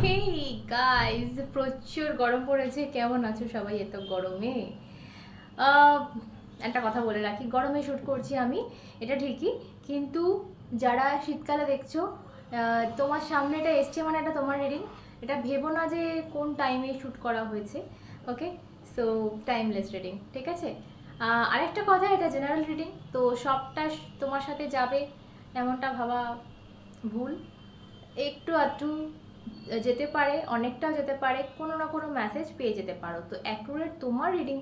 Hey guys, প্রচুর গরম পড়েছে। কেমন আছো সবাই এত গরমে? আহ, একটা কথা বলে রাখি, গরমে শ্যুট করছি আমি, এটা ঠিকই, কিন্তু যারা শীতকালে দেখছো, তোমার সামনে এটা এসছে মানে এটা তোমার রিডিং। এটা ভেবো না যে কোন টাইমে শ্যুট করা হয়েছে। ওকে, সো টাইমলেস রিডিং, ঠিক আছে? আরেকটা কথা, এটা জেনারেল রিডিং, তো সবটা তোমার সাথে যাবে এমনটা ভাবা ভুল। একটু আধটু যেতে পারে, অনেকটাও যেতে পারে, কোনো না কোনো মেসেজ পেয়ে যেতে পারো। তো অ্যাকুরেট তোমার রিডিং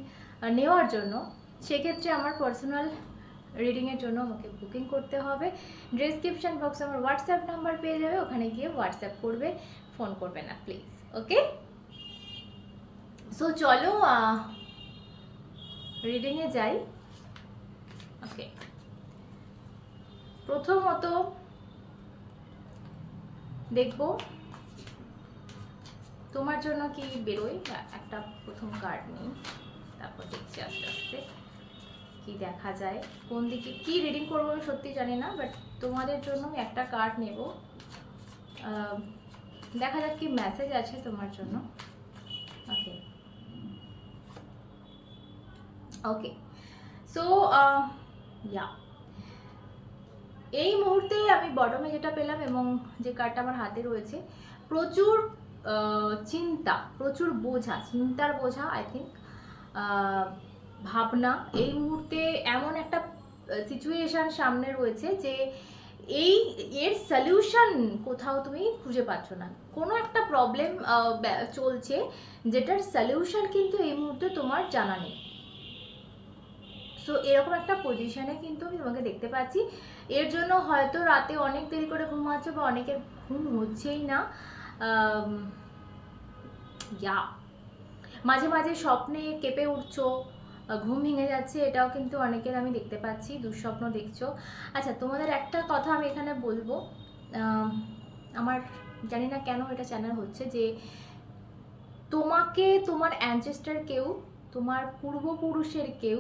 নেওয়ার জন্য সেক্ষেত্রে আমার পার্সোনাল রিডিংয়ের জন্য আমাকে বুকিং করতে হবে। ডেসক্রিপশন বক্সে আমার হোয়াটসঅ্যাপ নাম্বার পেয়ে যাবে, ওখানে গিয়ে হোয়াটসঅ্যাপ করবে, ফোন করবে না প্লিজ। ওকে, সো চলো রিডিংয়ে যাই। ওকে, প্রথমত দেখবো তোমার জন্য কি বেরোয়। একটা প্রথম কার্ড নিই, তারপর দেখছি আস্তে আস্তে কি দেখা যায়, কোন দিকে কি রিডিং করবো আমি সত্যি জানি না, বাট তোমাদের জন্য আমি একটা কার্ড নেব। দেখা যাক কি মেসেজ আছে তোমার জন্য। ওকে ওকে, সো ইয়া, এই মুহূর্তে আমি বটমে যেটা পেলাম এবং যে কার্ডটা আমার হাতে রয়েছে, প্রচুর চিন্তা, প্রচুর বোঝা, চিন্তার বোঝা, আই থিঙ্ক ভাবনা। এই মুহূর্তে এমন একটা সিচুয়েশন সামনে রয়েছে যে এর সলিউশন কোথাও তুমি খুঁজে পাচ্ছ না। কোনো একটা প্রবলেম চলছে যেটার সলিউশন কিন্তু এই মুহূর্তে তোমার জানা নেই। সো এরকম একটা পজিশনে কিন্তু আমি তোমাকে দেখতে পাচ্ছি। এর জন্য হয়তো রাতে অনেক দেরি করে ঘুমাচ্ছ, বা অনেকের ঘুম হচ্ছেই না। ইয়া, মাঝে মাঝে স্বপ্নে কেঁপে উঠছো, ঘুম ভেঙে যাচ্ছে, এটাও কিন্তু অনেকের আমি দেখতে পাচ্ছি, দুঃস্বপ্ন দেখছো। আচ্ছা, তোমাদের একটা কথা আমি এখানে বলবো, আমার জানি না কেন এটা চ্যানেল হচ্ছে যে তোমাকে তোমার অ্যানচেস্টার কেউ, তোমার পূর্বপুরুষের কেউ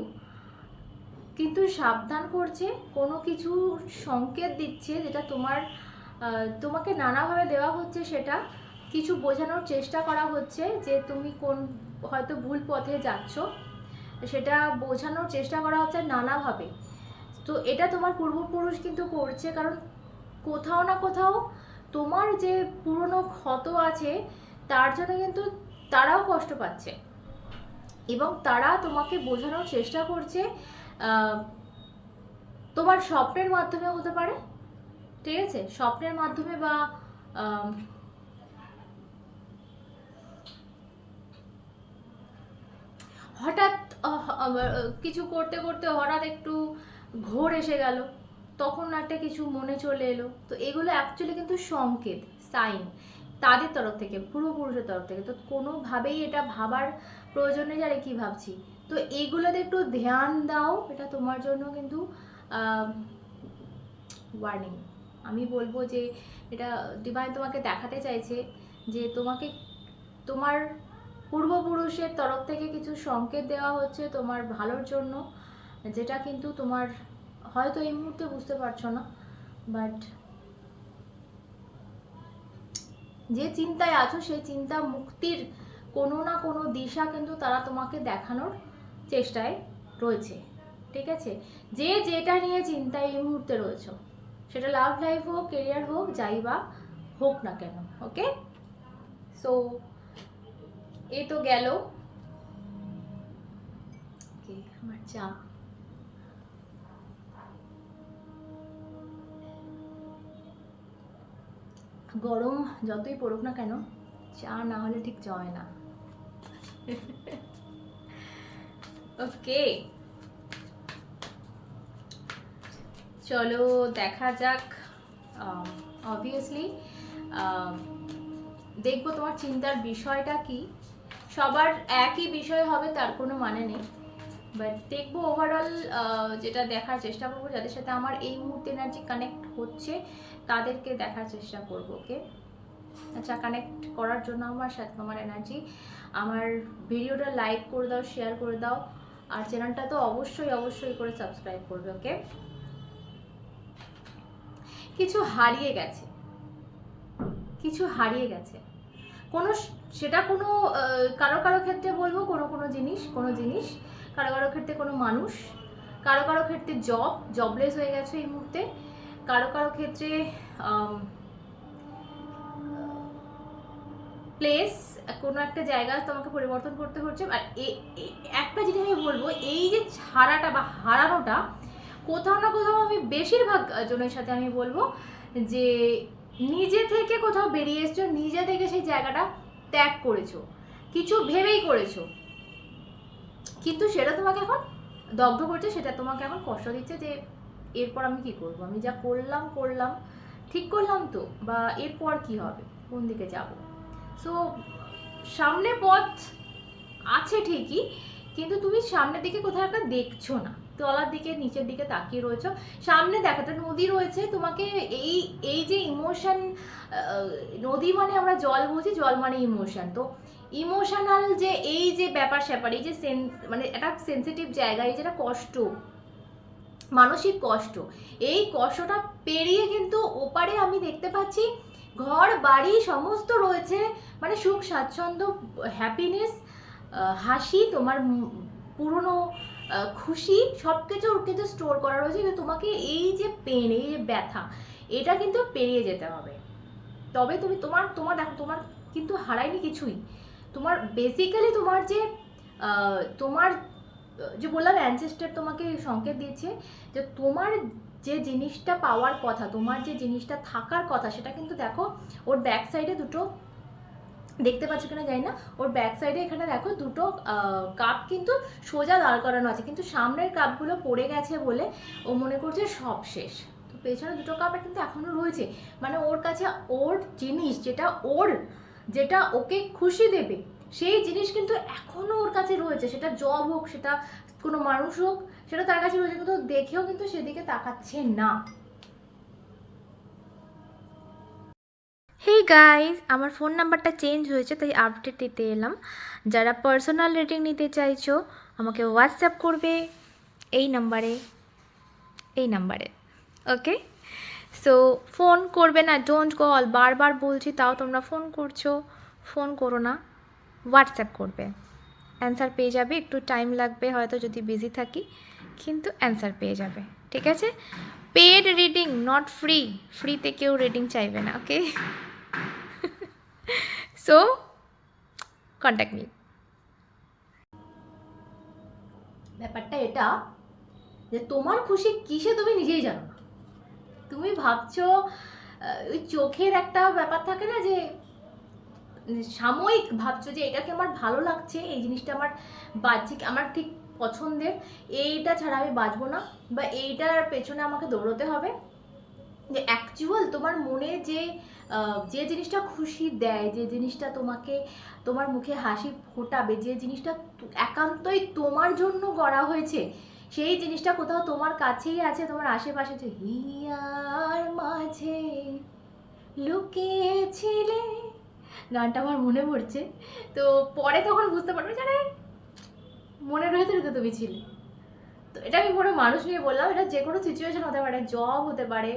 কিন্তু সাবধান করছে, কোনো কিছু সংকেত দিচ্ছে যেটা তোমাকে নানাভাবে দেওয়া হচ্ছে, সেটা কিছু বোঝানোর চেষ্টা করা হচ্ছে যে তুমি কোন হয়তো ভুল পথে যাচ্ছ, সেটা বোঝানোর চেষ্টা করা হচ্ছে নানাভাবে। তো এটা তোমার পূর্বপুরুষ কিন্তু করছে, কারণ কোথাও না কোথাও তোমার যে পুরনো ক্ষত আছে তার জন্য কিন্তু তারাও কষ্ট পাচ্ছে, এবং তারা তোমাকে বোঝানোর চেষ্টা করছে। তোমার স্বপ্নের মাধ্যমে হতে পারে, ঠিক আছে? স্বপ্নের মাধ্যমে, বা হঠাৎ কিছু করতে করতে হঠাৎ একটু ঘোর এসে গেল, তখন একটা কিছু মনে চলে এলো। তো এগুলো অ্যাকচুয়ালি কিন্তু সংকেত, সাইন তাদের তরফ থেকে, পূর্বপুরুষের তরফ থেকে। তো কোনোভাবেই এটা ভাবার প্রয়োজন নেই যে আরে কী ভাবছি। তো এইগুলোতে একটু ধ্যান দাও, এটা তোমার জন্য কিন্তু ওয়ার্নিং। আমি বলবো যে এটা ডিভাইন তোমাকে দেখাতে চাইছে যে তোমাকে তোমার পূর্বপুরুষের তরফ থেকে কিছু সংকেত দেওয়া হচ্ছে তোমার ভালোর জন্য, যেটা কিন্তু তোমার হয়তো এই মুহূর্তে বুঝতে পারছো না, বাট যে চিন্তায় আছো সেই চিন্তা মুক্তির কোনো না কোনো দিশা কিন্তু তারা তোমাকে দেখানোর চেষ্টায় রয়েছে, ঠিক আছে? যে যেটা নিয়ে চিন্তায় এই মুহূর্তে রয়েছে, সেটা লাভ লাইফ হোক, কেরিয়ার হোক, যাই বা হোক না কেন। ওকে, সো এই তো গেল আমার চা। গরম যতই পড়ুক না কেন, চা না হলে ঠিক জয় না। ওকে, চলো দেখা যাক। অবভিয়াসলি দেখবো তোমার চিন্তার বিষয়টা কি। সবার একই বিষয় হবে তার কোনো মানে নেই, বাট দেখবো ওভারঅল যেটা দেখার চেষ্টা করবো, যাদের সাথে আমার এই মুহূর্তে এনার্জি কানেক্ট হচ্ছে তাদেরকে দেখার চেষ্টা করবো। ওকে, আচ্ছা, কানেক্ট করার জন্য আমার সাথে তোমার এনার্জি, আমার ভিডিওটা লাইক করে দাও, শেয়ার করে দাও, আর চ্যানেলটা তো অবশ্যই অবশ্যই করে সাবস্ক্রাইব করবে। ওকে, কিছু হারিয়ে গেছে, কিছু হারিয়ে গেছে, কোনো সেটা কোনো কারো কারো ক্ষেত্রে বলবো কোনো জিনিস, কারো কারো ক্ষেত্রে কোনো মানুষ, কারো কারো ক্ষেত্রে জবলেস হয়ে গেছে এই মুহূর্তে, কারো কারো ক্ষেত্রে প্লেস, কোনো একটা জায়গা তোমাকে পরিবর্তন করতে হচ্ছে। আর একটা জিনিস আমি বলবো, এই যে ছাড়াটা বা হারানোটা কোথাও না কোথাও আমি বেশিরভাগ জনের সাথে আমি বলবো যে নিজে থেকে কোথাও বেরিয়ে এসছো, নিজে থেকে সেই জায়গাটা ত্যাগ করেছো, কিছু ভেবেই করেছো, কিন্তু সেটা তোমাকে এখন দগ্ধ করছে, সেটা তোমাকে এখন কষ্ট দিচ্ছে যে এরপর আমি কি করব, আমি যা করলাম ঠিক করলাম তো, বা এরপর কি হবে, কোন দিকে যাব। সো সামনে পথ আছে ঠিকই, কিন্তু তুমি সামনের দিকে কোথাও একটা দেখছো না, তলার দিকে নিচের দিকে তাকিয়ে রয়েছো। সামনে দেখো একটা নদী রয়েছে, তোমাকে এই এই যে ইমোশন, নদী মানে আমরা জল বুঝি, জল মানে ইমোশন, তো ইমোশনাল যে এই যে ব্যাপার স্যাপার, এই যে মানে একটা সেন্সিটিভ জায়গা, এই যেটা কষ্ট, মানসিক কষ্ট, এই কষ্টটা পেরিয়ে কিন্তু ওপারে আমি দেখতে পাচ্ছি ঘর বাড়ি সমস্ত রয়েছে, মানে সুখ স্বাচ্ছন্দ্য, হ্যাপিনেস, হাসি, তোমার পুরনো খুশি, সব কিছু কিন্তু স্টোর করা রয়েছে। কিন্তু তোমাকে এই যে পেন, এই যে ব্যথা, এটা কিন্তু পেরিয়ে যেতে হবে। তবে তুমি তোমার দেখো, তোমার কিন্তু হারায়নি কিছুই। তোমার বেসিক্যালি তোমার যে তোমার যে বললাম অ্যানসেস্টার তোমাকে সংকেত দিয়েছে যে তোমার যে জিনিসটা পাওয়ার কথা, তোমার যে জিনিসটা থাকার কথা, সেটা কিন্তু দেখো ওর ব্যাক সাইডে দুটো, দেখতে পাচ্ছ কিনা জানি না, ওর ব্যাক সাইডে এখানে দেখো দুটো কাপ কিন্তু সোজা দাঁড় করানো আছে, কিন্তু সামনের কাপগুলো পড়ে গেছে বলে ও মনে করছে সব শেষ। তো পেছনে দুটো কাপ কিন্তু এখনো রয়েছে, মানে ওর কাছে ওর জিনিস, যেটা ওকে খুশি দেবে, সেই জিনিস কিন্তু এখনো ওর কাছে রয়েছে। সেটা জব হোক, সেটা কোনো মানুষ হোক, সেটা তার কাছে রয়েছে, কিন্তু দেখেও কিন্তু সেদিকে তাকাচ্ছে না। হেই গাইজ, আমার ফোন নাম্বারটা চেঞ্জ হয়েছে, তাই আপডেট দিতে এলাম। যারা পার্সোনাল রেটিং নিতে চাইছো আমাকে হোয়াটসঅ্যাপ করবে এই নাম্বারে, ওকে? সো ফোন করবে না, ডোন্ট কল, বারবার বলছি তাও তোমরা ফোন করছো। ফোন করো না, হোয়াটসঅ্যাপ করবে, অ্যান্সার পেয়ে যাবে। একটু টাইম লাগবে হয়তো যদি বিজি থাকি, কিন্তু অ্যান্সার পেয়ে যাবে, ঠিক আছে? Paid reading, not free. ফ্রিতে কেউ রিডিং চাইবে না, ওকে? So, contact me. ব্যাপারটা এটা যে তোমার খুশি কিসে তুমি নিজেই জানো না। তুমি ভাবছো ওই চোখের একটা ব্যাপার থাকে না, যে সাময়িক ভাবছো যে এটাকে আমার ভালো লাগছে, এই জিনিসটা আমার বাহ্যিক, আমার ঠিক পছন্দের, এইটা ছাড়া আমি বাঁচবো না, বা এইটার পেছনে আমাকে দৌড়তে হবে। যে অ্যাকচুয়াল তোমার মনে যে যে জিনিসটা খুশি দেয়, যে জিনিসটা তোমাকে তোমার মুখে হাসি ফোটাবে, যে জিনিসটা একান্তই তোমার জন্য গড়া হয়েছে, সেই জিনিসটা কোথাও তোমার কাছেই আছে, তোমার আশেপাশে, যে হিয়ার মাঝে লুকিয়েছিলে, গানটা আমার মনে পড়ছে। তো পরে তখন বুঝতে পারবে জানে মনের ভেতরে তো তুমি ছিলে। তো এটা আমি কোনো মানুষ নিয়ে বললাম, এটা যে কোনো সিচুয়েশন হতে পারে, জব হতে পারে,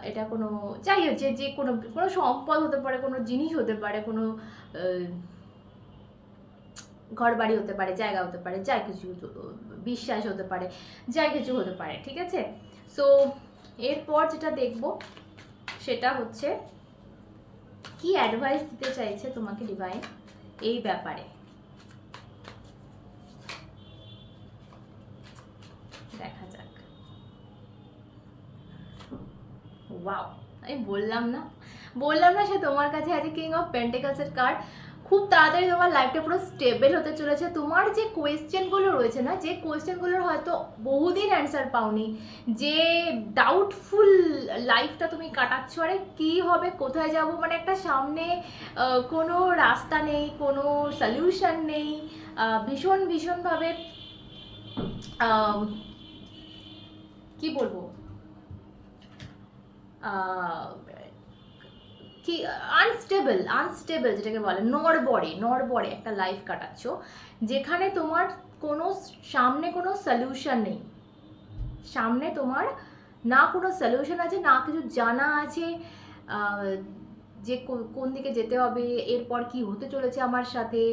এটা কোনো যাই হোক, যে কোনো কোনো সম্পদ হতে পারে, কোনো জিনিস হতে পারে, কোনো ঘর বাড়ি হতে পারে, জায়গা হতে পারে, যাই কিছু, বিশ্বাস হতে পারে, যাই কিছু হতে পারে, ঠিক আছে? সো এরপর যেটা দেখব সেটা হচ্ছে কি অ্যাডভাইস দিতে চাইছে তোমাকে ডিভাইন এই ব্যাপারে। দেখা যাক। ওয়াও, আমি বললাম না সে তোমার কাছে আছে কিং অফ পেন্টিকলসের কার্ড। খুব তাড়াতাড়ি তোমার লাইফটা পুরো স্টেবল হতে চলেছে। তোমার যে কোয়েশ্চেনগুলো রয়েছে না, যে কোয়েশ্চেনগুলোর হয়তো বহুদিন অ্যান্সার পাওনি, যে ডাউটফুল লাইফটা তুমি কাটাচ্ছ, আরে কী হবে, কোথায় যাব, মানে একটা সামনে কোনো রাস্তা নেই, কোনো সলিউশন নেই, ভীষণভাবে কি বলবো, কি আনস্টেবল যেটাকে বলে, নড়বড়ে একটা লাইফ কাটাচ্ছ, যেখানে তোমার কোনো সামনে কোনো সলিউশন নেই, সামনে তোমার না কোনো সলিউশন আছে, না কিছু জানা আছে, যে কোন দিকে যেতে হবে, এরপর কি হতে চলেছে আমার সাথে,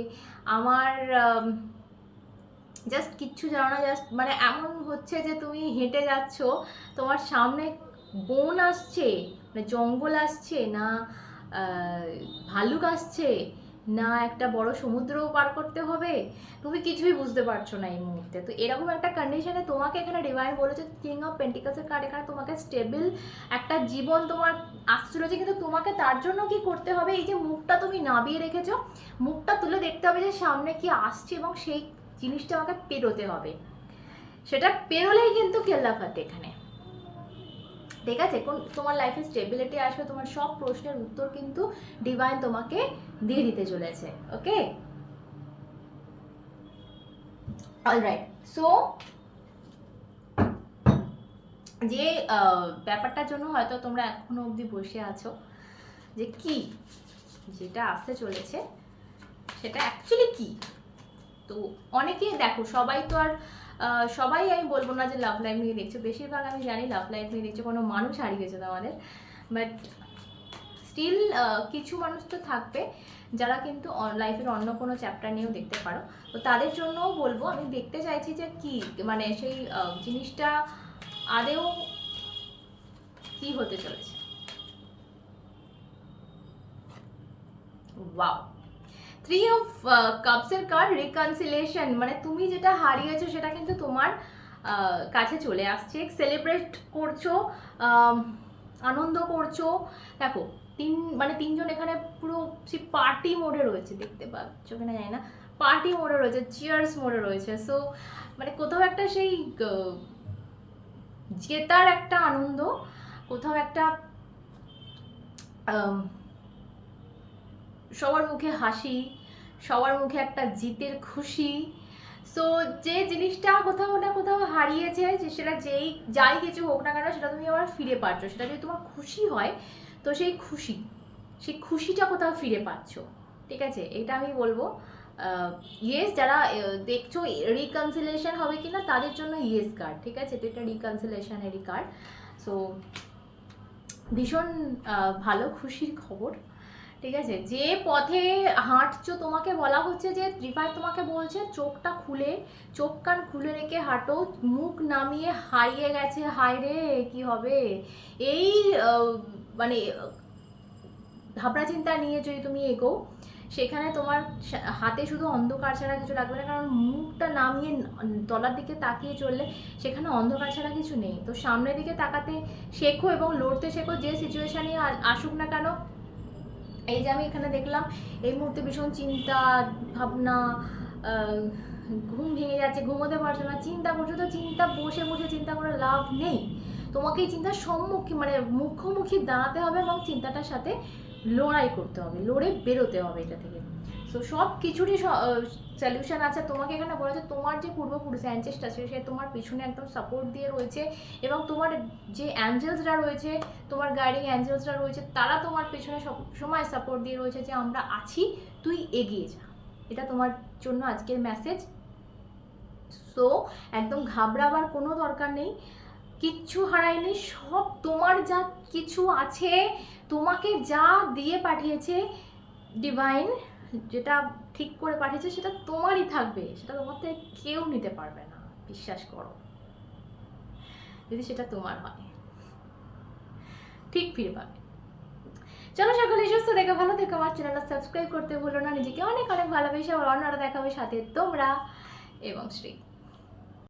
আমার জাস্ট কিচ্ছু জানো না। জাস্ট মানে এমন হচ্ছে যে তুমি হেঁটে যাচ্ছ, তোমার সামনে বন আসছে, মানে জঙ্গল আসছে না, ভাল্লুক আসছে না, একটা বড় সমুদ্রও পার করতে হবে, তুমি কিছুই বুঝতে পারছো না এই মুহূর্তে। তো এরকম একটা কন্ডিশনে তোমাকে এখানে ডিভাইন বলেছে, কিং অফ পেন্টিকালসের কার্ড, এখানে তোমাকে স্টেবল একটা জীবন তোমার আসতে চলেছে। কিন্তু তোমাকে তার জন্য কি করতে হবে, এই যে মুখটা তুমি নাবিয়ে রেখেছো, মুখটা তুলে দেখতে হবে যে সামনে কি আসছে এবং সেই জিনিসটা আমাকে পেরোতে হবে। সেটা পেরোলেই কিন্তু কেল্লাফাতে এখানে, ঠিক আছে? কোন তোমার লাইফে স্টেবিলিটি আসবে, তোমার সব প্রশ্নের উত্তর কিন্তু ডিভাইন তোমাকে দিয়ে দিতে চলেছে। ওকে, অলরাইট। সো যে ব্যাপারটার জন্য হয়তো তোমরা এখনো অবধি বসে আছো, যে কি যেটা আসতে চলেছে সেটা অ্যাকচুয়ালি কি। তো অনেকেই দেখো, সবাই তো আর সবাই আমি বলবো না যে লাভ লাইফ নিয়ে দেখছো, বেশিরভাগ আমি জানি লাভ লাইফ নিয়ে দেখছো, কোনো মানুষ হারিয়েছে তোমাদের, বাট স্টিল কিছু মানুষ তো থাকবে যারা কিন্তু লাইফের অন্য কোনো চ্যাপ্টার নিয়েও দেখতে পারো। তো তাদের জন্যও বলবো, আমি দেখতে চাইছি যে কি মানে সেই জিনিসটা আদেও কি হতে চলেছে। ওয়াও, 3 অফ কাপসের কার্ড, রিকনসিলেশন, মানে তুমি যেটা হারিয়েছো সেটা কিন্তু তোমার কাছে চলে আসছে, সেলিব্রেট করছো, আনন্দ করছো। দেখো মানে তিনজন এখানে পুরো সেই পার্টি মোডে রয়েছে, দেখতে পাচ্ছ কিনা জানি না, পার্টি মোডে রয়েছে, চিয়ার্স মোডে রয়েছে। সো মানে কোথাও একটা সেই জেতার একটা আনন্দ, কোথাও একটা সবার মুখে হাসি, সবার মুখে একটা জিতের খুশি। সো যে জিনিসটা কোথাও না কোথাও হারিয়েছে, যে সেটা যাই কিছু হোক না কেন সেটা তুমি আবার ফিরে পাচ্ছ, সেটা যদি তোমার খুশি হয় তো সেই খুশিটা কোথাও ফিরে পাচ্ছ, ঠিক আছে? এটা আমি বলবো। ইয়েস, যারা দেখছো রিকনসিলেশন হবে কিনা তাদের জন্য ইয়েস কার্ড, ঠিক আছে? তো এটা রিকনসিলেশনেরই কার্ড। সো ভীষণ ভালো খুশির খবর, ঠিক আছে? যে পথে হাঁটছো তোমাকে বলা হচ্ছে যে রিফাই তোমাকে বলছে চোখ কান খুলে রেখে হাঁটো, মুখ নামিয়ে হারিয়ে গেছে, হায় রে কি হবে, এই মানে ভাবনা চিন্তা নিয়ে যদি তুমি এগো, সেখানে তোমার হাতে শুধু অন্ধকার ছাড়া কিছু লাগবে না, কারণ মুখটা নামিয়ে তলার দিকে তাকিয়ে চললে সেখানে অন্ধকার ছাড়া কিছু নেই। তো সামনের দিকে তাকাতে শেখো এবং লড়তে শেখো, যে সিচুয়েশানই আসুক না কেন। এই যে আমি এখানে দেখলাম এই মুহূর্তে ভীষণ চিন্তা ভাবনা, ঘুম ভেঙে যাচ্ছে, ঘুমোতে পারছো না, চিন্তা করছো। তো বসে বসে চিন্তা করে লাভ নেই, তোমাকে এই চিন্তার মানে মুখোমুখি দাঁড়াতে হবে এবং চিন্তাটার সাথে লড়াই করতে হবে, লড়ে বেরোতে হবে এটা থেকে। সো সব কিছুরই সলিউশন আছে। তোমাকে এখানে বলা হচ্ছে তোমার যে পূর্বপুরুষ অ্যানচেস্টার আছে সে তোমার পিছনে একদম সাপোর্ট দিয়ে রয়েছে, এবং তোমার যে অ্যাঞ্জেলসরা রয়েছে, তোমার গাইডিং অ্যাঞ্জেলসরা রয়েছে, তারা তোমার পেছনে সব সময় সাপোর্ট দিয়ে রয়েছে যে আমরা আছি, তুই এগিয়ে যা। এটা তোমার জন্য আজকের মেসেজ। সো একদম ঘাবড়াবার কোনো দরকার নেই, কিচ্ছু হারায়নি, সব তোমার যা কিছু আছে, তোমাকে যা দিয়ে পাঠিয়েছে ডিভাইন, যেটা ঠিক করে পাঠিয়েছে সেটা তোমারই থাকবে, সেটা তোমার থেকে কেউ নিতে পারবে না, বিশ্বাস করো। যদি সেটা তোমার হয় ঠিক ফিরে পাবে। চলো সকলে সুস্থ দেখো, ভালো থেকো, আমার চ্যানেলটা সাবস্ক্রাইব করতে ভুলো না। নিজেকে অনেক অনেক ভালোবেসে আবার অন্যরা দেখাবে, সাথে তোমরা এবং শ্রী।